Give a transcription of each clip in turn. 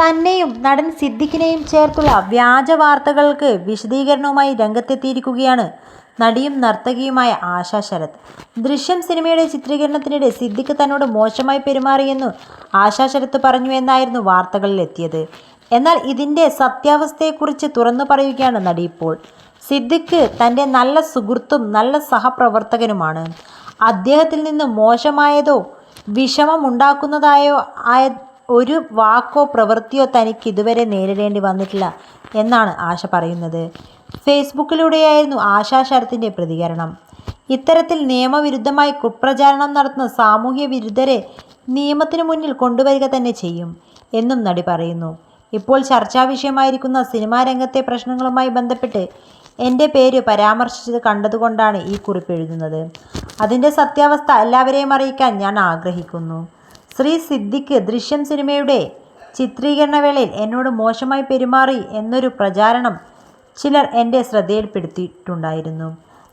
തന്നെയും നടൻ സിദ്ദിഖിനെയും ചേർത്തുള്ള വ്യാജ വാർത്തകൾക്ക് വിശദീകരണവുമായി രംഗത്തെത്തിയിരിക്കുകയാണ് നടിയും നർത്തകിയുമായ ആശ ശരത്. ദൃശ്യം സിനിമയുടെ ചിത്രീകരണത്തിനിടെ സിദ്ദിഖ് തന്നോട് മോശമായി പെരുമാറിയെന്നു ആശ ശരത് പറഞ്ഞു എന്നായിരുന്നു വാർത്തകളിൽ എത്തിയത്. എന്നാൽ ഇതിൻ്റെ സത്യാവസ്ഥയെക്കുറിച്ച് തുറന്നു പറയുകയാണ് നടി ഇപ്പോൾ. സിദ്ദിഖ് തൻ്റെ നല്ല സുഹൃത്തും നല്ല സഹപ്രവർത്തകനുമാണ്. അദ്ദേഹത്തിൽ നിന്ന് മോശമായതോ വിഷമമുണ്ടാക്കുന്നതായോ ആയ ഒരു വാക്കോ പ്രവൃത്തിയോ തനിക്ക് ഇതുവരെ നേരിടേണ്ടി വന്നിട്ടില്ല എന്നാണ് ആശ പറയുന്നത്. ഫേസ്ബുക്കിലൂടെയായിരുന്നു ആശ ശരത്തിൻ്റെ പ്രതികരണം. ഇത്തരത്തിൽ നിയമവിരുദ്ധമായി കുപ്രചാരണം നടത്തുന്ന സാമൂഹ്യ വിരുദ്ധരെ നിയമത്തിന് മുന്നിൽ കൊണ്ടുവരിക തന്നെ ചെയ്യും എന്നും നടി പറയുന്നു. ഇപ്പോൾ ചർച്ചാ വിഷയമായിരിക്കുന്ന സിനിമാ രംഗത്തെ പ്രശ്നങ്ങളുമായി ബന്ധപ്പെട്ട് എൻ്റെ പേര് പരാമർശിച്ചത് കണ്ടതുകൊണ്ടാണ് ഈ കുറിപ്പ് എഴുതുന്നത്. അതിൻ്റെ സത്യാവസ്ഥ എല്ലാവരെയും അറിയിക്കാൻ ഞാൻ ആഗ്രഹിക്കുന്നു. ശ്രീ സിദ്ദിഖ് ദൃശ്യം സിനിമയുടെ ചിത്രീകരണ വേളയിൽ എന്നോട് മോശമായി പെരുമാറി എന്നൊരു പ്രചാരണം ചിലർ എൻ്റെ ശ്രദ്ധയിൽപ്പെടുത്തിയിട്ടുണ്ടായിരുന്നു.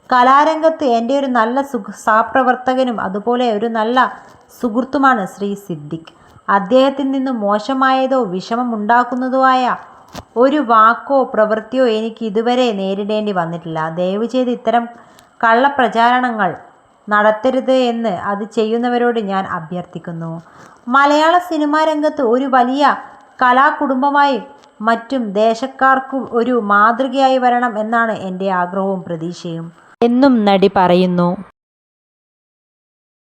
കലാരംഗത്ത് എൻ്റെ ഒരു നല്ല സഹപ്രവർത്തകനും അതുപോലെ ഒരു നല്ല സുഹൃത്തുമാണ് ശ്രീ സിദ്ദിഖ്. അദ്ദേഹത്തിൽ നിന്നും മോശമായതോ വിഷമമുണ്ടാക്കുന്നതോ ആയ ഒരു വാക്കോ പ്രവൃത്തിയോ എനിക്ക് ഇതുവരെ നേരിടേണ്ടി വന്നിട്ടില്ല. ദയവ് ചെയ്ത് ഇത്തരം കള്ളപ്രചാരണങ്ങൾ നടത്തരുത് എന്ന് അത് ചെയ്യുന്നവരോട് ഞാൻ അഭ്യർത്ഥിക്കുന്നു. മലയാള സിനിമാ രംഗത്ത് ഒരു വലിയ കലാകുടുംബമായി മറ്റും ദേശക്കാർക്കും ഒരു മാതൃകയായി വരണം എന്നാണ് എൻ്റെ ആഗ്രഹവും പ്രതീക്ഷയും എന്നും നടി പറയുന്നു.